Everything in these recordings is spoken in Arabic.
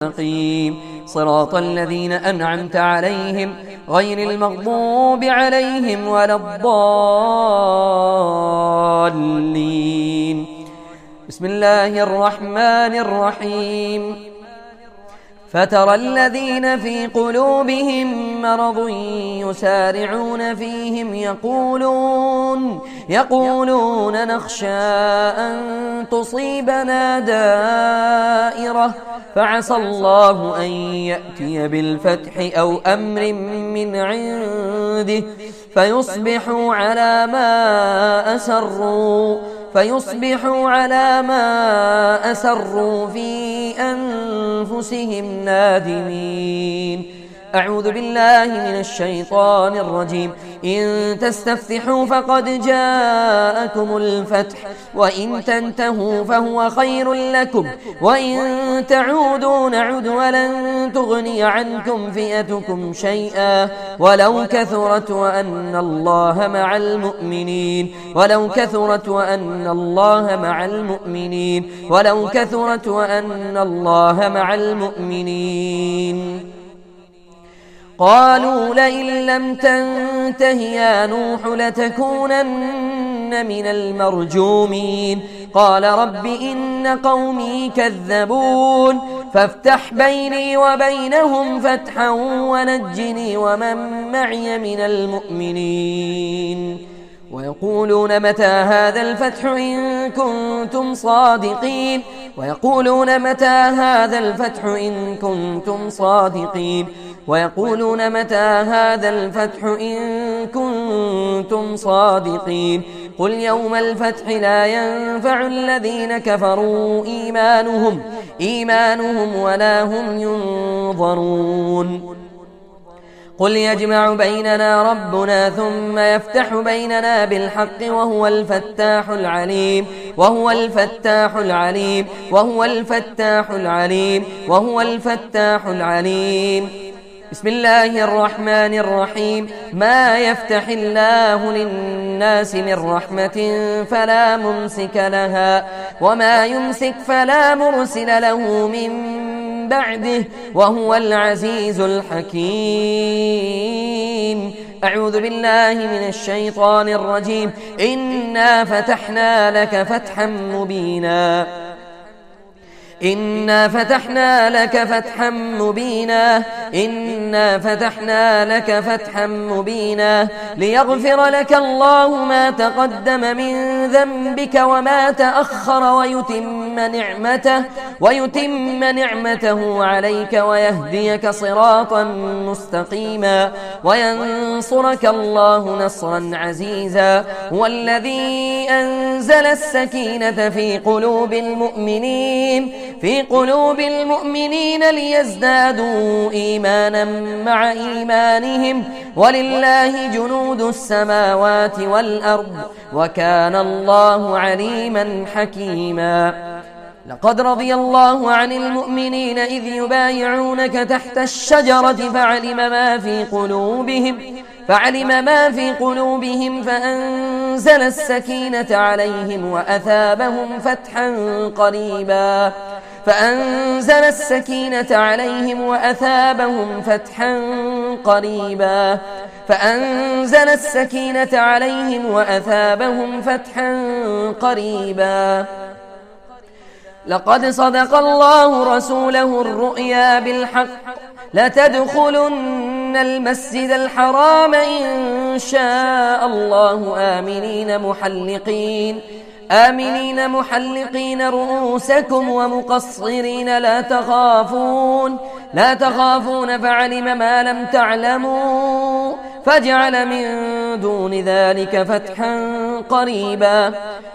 مستقيم صراط الذين أنعمت عليهم غير المغضوب عليهم ولا الضالين. بسم الله الرحمن الرحيم. فترى الذين في قلوبهم مرض يسارعون فيهم يقولون نخشى أن تصيبنا دائرة فعسى الله أن يأتي بالفتح أو أمر من عنده فيصبحوا على ما أسروا في أنفسهم نادمين. أعوذ بالله من الشيطان الرجيم. إن تستفتحوا فقد جاءكم الفتح وإن تنتهوا فهو خير لكم وإن تعودوا نعد ولن تغني عنكم فئتكم شيئا ولو كثرت وأن الله مع المؤمنين. قالوا لئن لم تنته يا نوح لتكونن من المرجومين. قال رب إن قومي كذبون فافتح بيني وبينهم فتحا ونجني ومن معي من المؤمنين. ويقولون متى هذا الفتح إن كنتم صادقين. قل يوم الفتح لا ينفع الذين كفروا إيمانهم ولا هم ينظرون. قل يجمع بيننا ربنا ثم يفتح بيننا بالحق وهو الفتاح العليم. بسم الله الرحمن الرحيم. ما يفتح الله للناس من رحمة فلا ممسك لها وما يمسك فلا مرسل له من بعده وهو العزيز الحكيم. أعوذ بالله من الشيطان الرجيم. إنا فتحنا لك فتحا مبينا ليغفر لك الله ما تقدم من ذنبك وما تأخر ويتم نعمته عليك ويهديك صراطا مستقيما وينصرك الله نصرا عزيزا. هو الذي أنزل السكينة في قلوب المؤمنين ليزدادوا إيمانا مع إيمانهم ولله جنود السماوات والأرض وكان الله عليما حكيما. لقد رضي الله عن المؤمنين إذ يبايعونك تحت الشجرة فعلم ما في قلوبهم فأنزل السكينة عليهم وأثابهم فتحا قريبا. لقد صدق الله رسوله الرؤيا بالحق لتدخلن المسجد الحرام إن شاء الله آمنين محلقين رؤوسكم ومقصرين لا تخافون فعلم ما لم تعلموا فجعل من دون ذلك فتحا قريبا.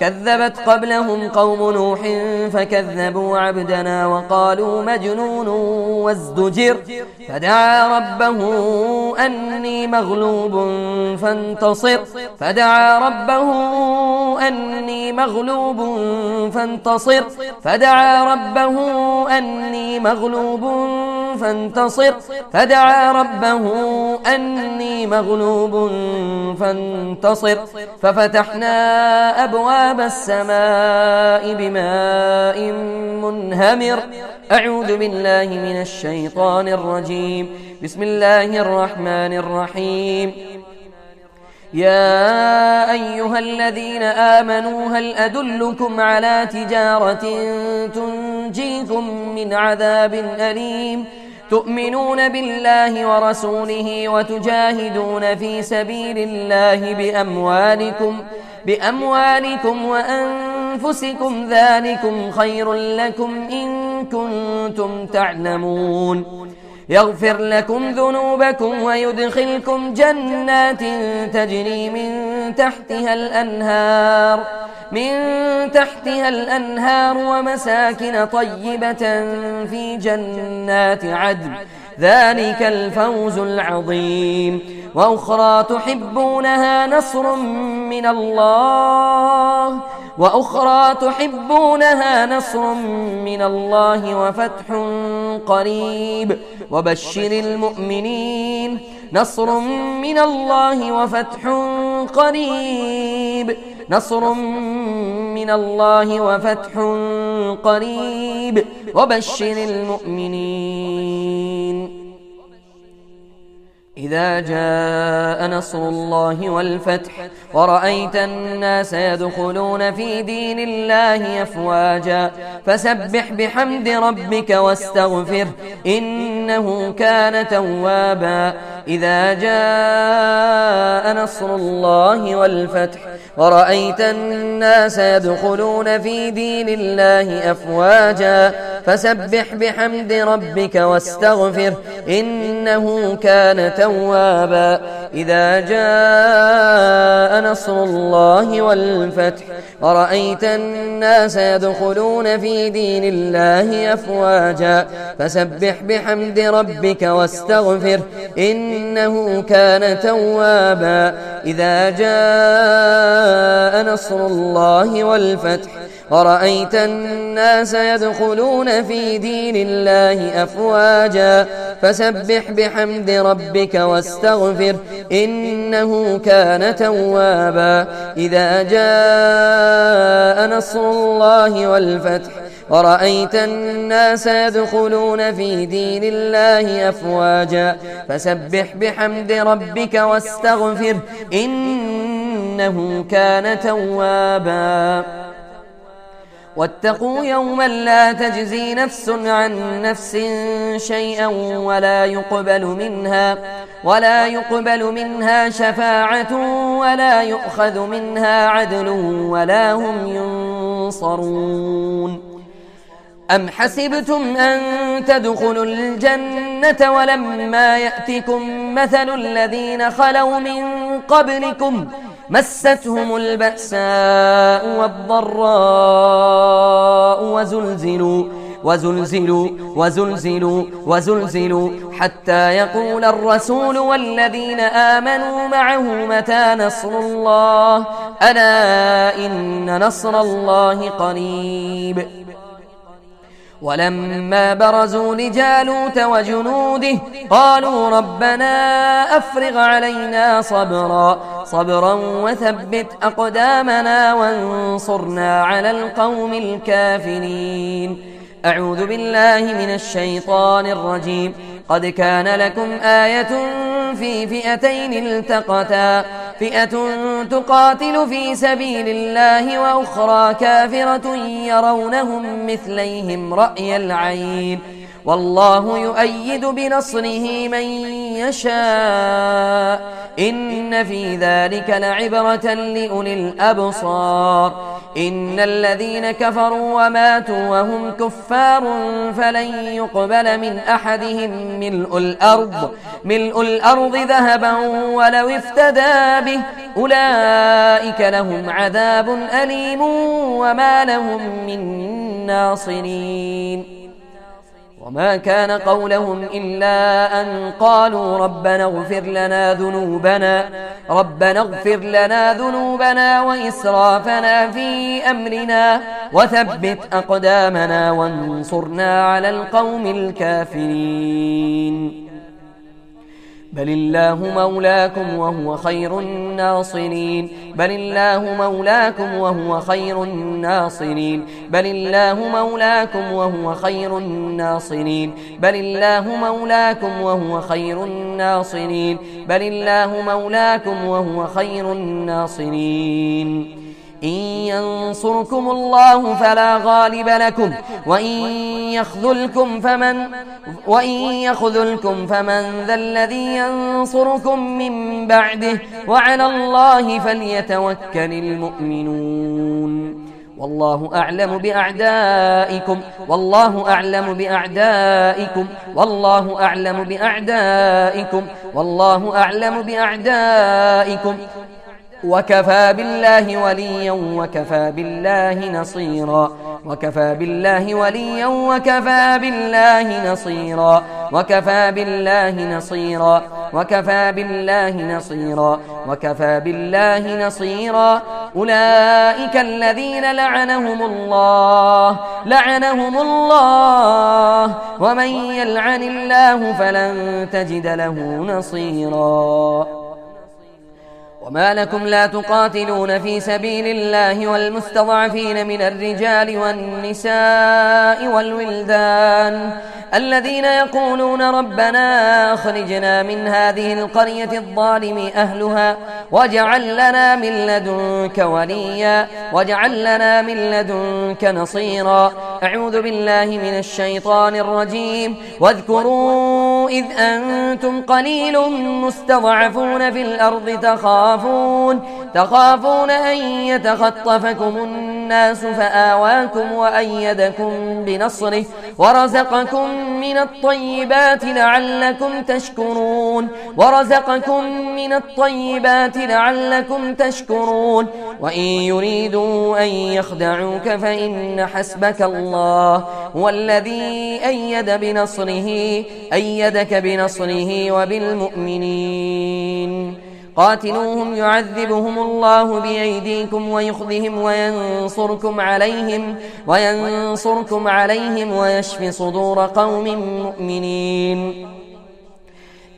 كذبت قبلهم قوم نوح فكذبوا عبدنا وقالوا مجنون وازدجر فدعا ربه أني مغلوب فانتصر فانتصر فدعا ربه أني مغلوب فانتصر ففتحنا أبواب السماء بماء منهمر. أعوذ بالله من الشيطان الرجيم. بسم الله الرحمن الرحيم. يا أيها الذين آمنوا هل أدلكم على تجارة تنجيكم من عذاب أليم تؤمنون بالله ورسوله وتجاهدون في سبيل الله بأموالكم وأنفسكم ذلكم خير لكم إن كنتم تعلمون. يغفر لكم ذنوبكم ويدخلكم جنات تجري من تحتها الأنهار ومساكن طيبة في جنات عدن ذلك الفوز العظيم. وأخرى تحبونها نصر من الله وفتح قريب وبشر المؤمنين. نصر من الله وفتح قريب وبشر المؤمنين. إذا جاء نصر الله والفتح ورأيت الناس يدخلون في دين الله أفواجا فسبح بحمد ربك واستغفر إنه كان توابا. إذا جاء نصر الله والفتح ورأيت الناس يدخلون في دين الله أفواجا فسبح بحمد ربك واستغفر إنه كان توابا. إذا جاء نصر الله والفتح ورأيت الناس يدخلون في دين الله أفواجا فسبح بحمد ربك واستغفر إنه كان توابا. إذا جاء نصر الله والفتح ورأيت الناس يدخلون في دين الله أفواجا فسبح بحمد ربك واستغفر إنه كان توابا. إذا جاء نصر الله والفتح ورأيت الناس يدخلون في دين الله أفواجا فسبح بحمد ربك واستغفر إنه كان توابا. واتقوا يوما لا تجزي نفس عن نفس شيئا ولا يقبل منها شفاعة ولا يؤخذ منها عدل ولا هم ينصرون. أم حسبتم أن تدخلوا الجنة ولما يأتكم مثل الذين خلوا من قبلكم مستهم البأساء والضراء وزلزلوا حتى يقول الرسول والذين آمنوا معه متى نصر الله ألا إن نصر الله قريب. ولما برزوا لجالوت وجنوده قالوا ربنا أفرغ علينا صبرا وثبت أقدامنا وانصرنا على القوم الكافرين. أعوذ بالله من الشيطان الرجيم. قد كان لكم آية في فئتين التقتا فئة تقاتل في سبيل الله وأخرى كافرة يرونهم مثليهم رأي العين والله يؤيد بنصره من يشاء إن في ذلك لعبرة لأولي الأبصار. إن الذين كفروا وماتوا وهم كفار فلن يقبل من أحدهم ملء الأرض ذهبا ولو افتدى به أولئك لهم عذاب أليم وما لهم من ناصرين. وما كان قولهم إلا أن قالوا ربنا اغفر لنا ذنوبنا وإسرافنا في أمرنا وثبت أقدامنا وانصرنا على القوم الكافرين بل الله مولاكم وهو خير الناصرين بل الله مولاكم وهو خير الناصرين بل الله مولاكم وهو خير الناصرين بل الله مولاكم وهو خير الناصرين بل الله مولاكم وهو خير الناصرين إن ينصركم الله فلا غالب لكم وإن يخذلكم فمن ذا الذي ينصركم من بعده وعلى الله فليتوكل المؤمنون والله أعلم بأعدائكم والله أعلم بأعدائكم والله أعلم بأعدائكم والله أعلم بأعدائكم وكفى بالله وليا وكفى بالله نصيرا وكفى بالله وليا وكفى بالله نصيرا وكفى بالله نصيرا وكفى بالله نصيرا وكفى بالله نصيرا أولئك الذين لعنهم الله ومن يلعن الله فلن تجد له نصيرا وما لكم لا تقاتلون في سبيل الله والمستضعفين من الرجال والنساء والولدان الذين يقولون ربنا أخرجنا من هذه القرية الظالم أهلها واجعل لنا من لدنك وليا واجعل لنا من لدنك نصيرا أعوذ بالله من الشيطان الرجيم واذكروا إذ أنتم قليل مستضعفون في الأرض تخافون أن يتخطفكم الناس فآواكم وأيدكم بنصره ورزقكم من الطيبات لعلكم تشكرون وإن يريدوا أن يخدعوك فإن حسبك الله هو الذي أيدك بنصره وبالمؤمنين قاتلوهم يعذبهم الله بأيديكم ويخذهم وينصركم عليهم ويشف صدور قوم مؤمنين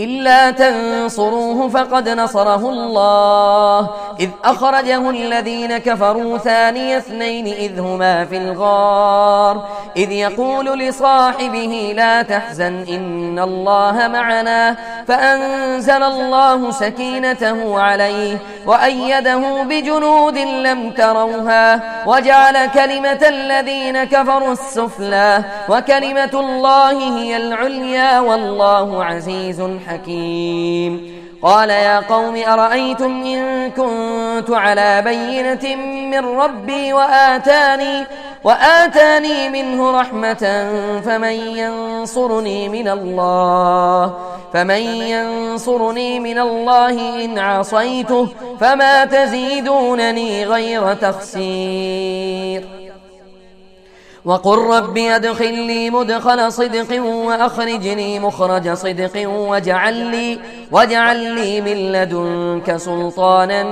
إلا تنصروه فقد نصره الله إذ أخرجه الذين كفروا ثاني اثنين إذ هما في الغار إذ يقول لصاحبه لا تحزن إن الله معنا فأنزل الله سكينته عليه وأيده بجنود لم تروها وجعل كلمة الذين كفروا السفلى وكلمة الله هي العليا والله عزيز حكيم قال يا قوم أرأيتم إن كنت على بينة من ربي وآتاني منه رحمة فمن ينصرني من الله إن عصيته فما تزيدونني غير تخسير وقل رب أدخلني مدخل صدق وأخرجني مخرج صدق واجعل لي من لدنك سلطانا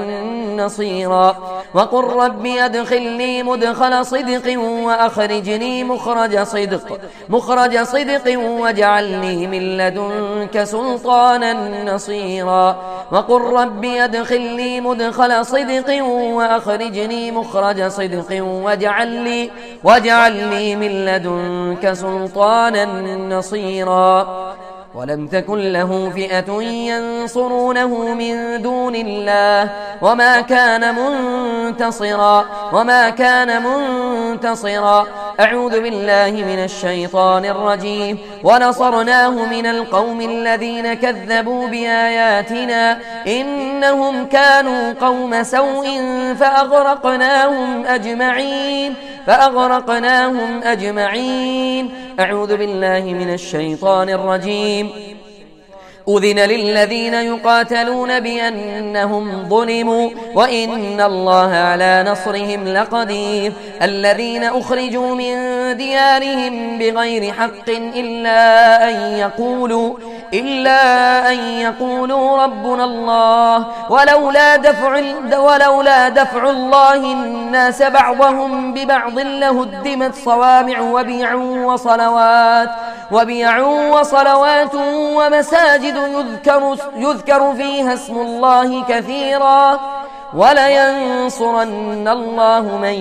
نصيرا وقل رب أدخلني مدخل صدق وأخرجني مخرج صدق واجعل لي من لدنك سلطانا نصيرا وقل رب أدخلني مدخل صدق وأخرجني مخرج صدق واجعل لي من لدنك سلطانا نصيرا ولم تكن له فئة ينصرونه من دون الله وما كان منتصرا أعوذ بالله من الشيطان الرجيم ونصرناه من القوم الذين كذبوا بآياتنا إنهم كانوا قوم سوء فأغرقناهم أجمعين أعوذ بالله من الشيطان الرجيم أذن للذين يقاتلون بأنهم ظلموا وإن الله على نصرهم لقدير الذين أخرجوا من ديارهم بغير حق إلا أن يقولوا ربنا الله ولولا دفع الله الناس بعضهم ببعض لهدمت صوامع وبيع وصلوات ومساجد يذكر فيها اسم الله كثيرا ولينصرن الله من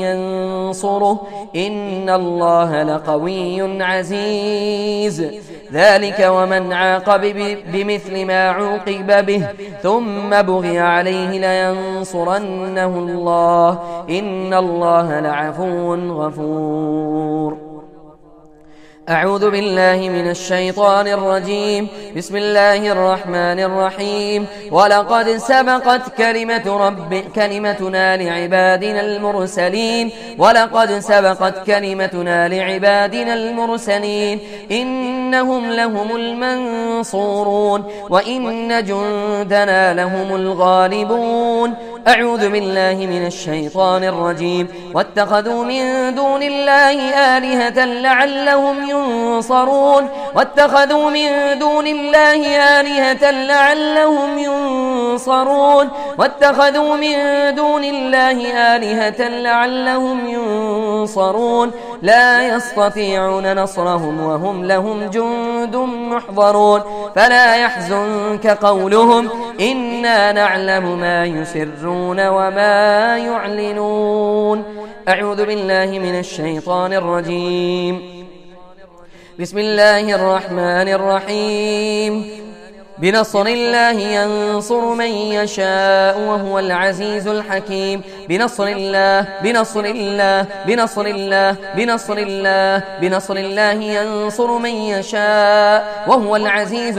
ينصره إن الله لقوي عزيز ذلك ومن عاقب بمثل ما عوقب به ثم بغي عليه لينصرنه الله إن الله لعفو غفور. أعوذ بالله من الشيطان الرجيم. بسم الله الرحمن الرحيم. ولقد سبقت كلمتنا لعبادنا المرسلين إنهم لهم المنصورون وإن جندنا لهم الغالبون. أعوذ بالله من الشيطان الرجيم. واتخذوا من دون الله آلهة لعلهم ينصرون لا يستطيعون نصرهم وهم لهم جند محضرون فلا يحزنك قولهم إنا نعلم ما يسرون وما يعلنون. أعوذ بالله من الشيطان الرجيم. بسم الله الرحمن الرحيم. بنصر الله ينصر من يشاء وهو العزيز الحكيم. بنصر الله ينصر من يشاء وهو العزيز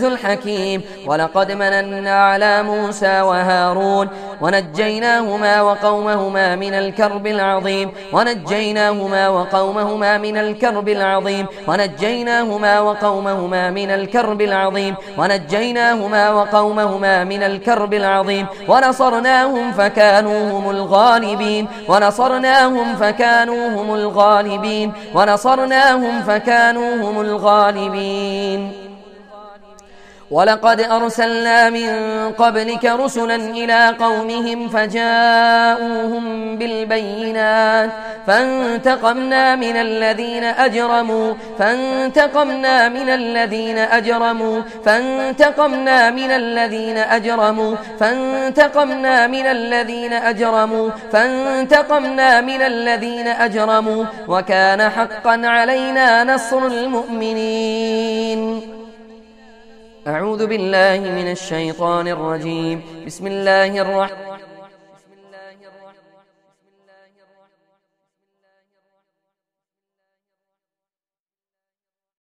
الحكيم. ولقد مننا على موسى وهارون ونجيناهما وقومهما من الكرب العظيم ونجيناهما وقومهما من الكرب العظيم ونصرناهم فكانوا هم الغالبين. ولقد أرسلنا من قبلك رسلا إلى قومهم فجاءوهم بالبينات فانتقمنا من الذين أجرموا وكان حقا علينا نصر المؤمنين. أعوذ بالله من الشيطان الرجيم. بسم الله الرحمن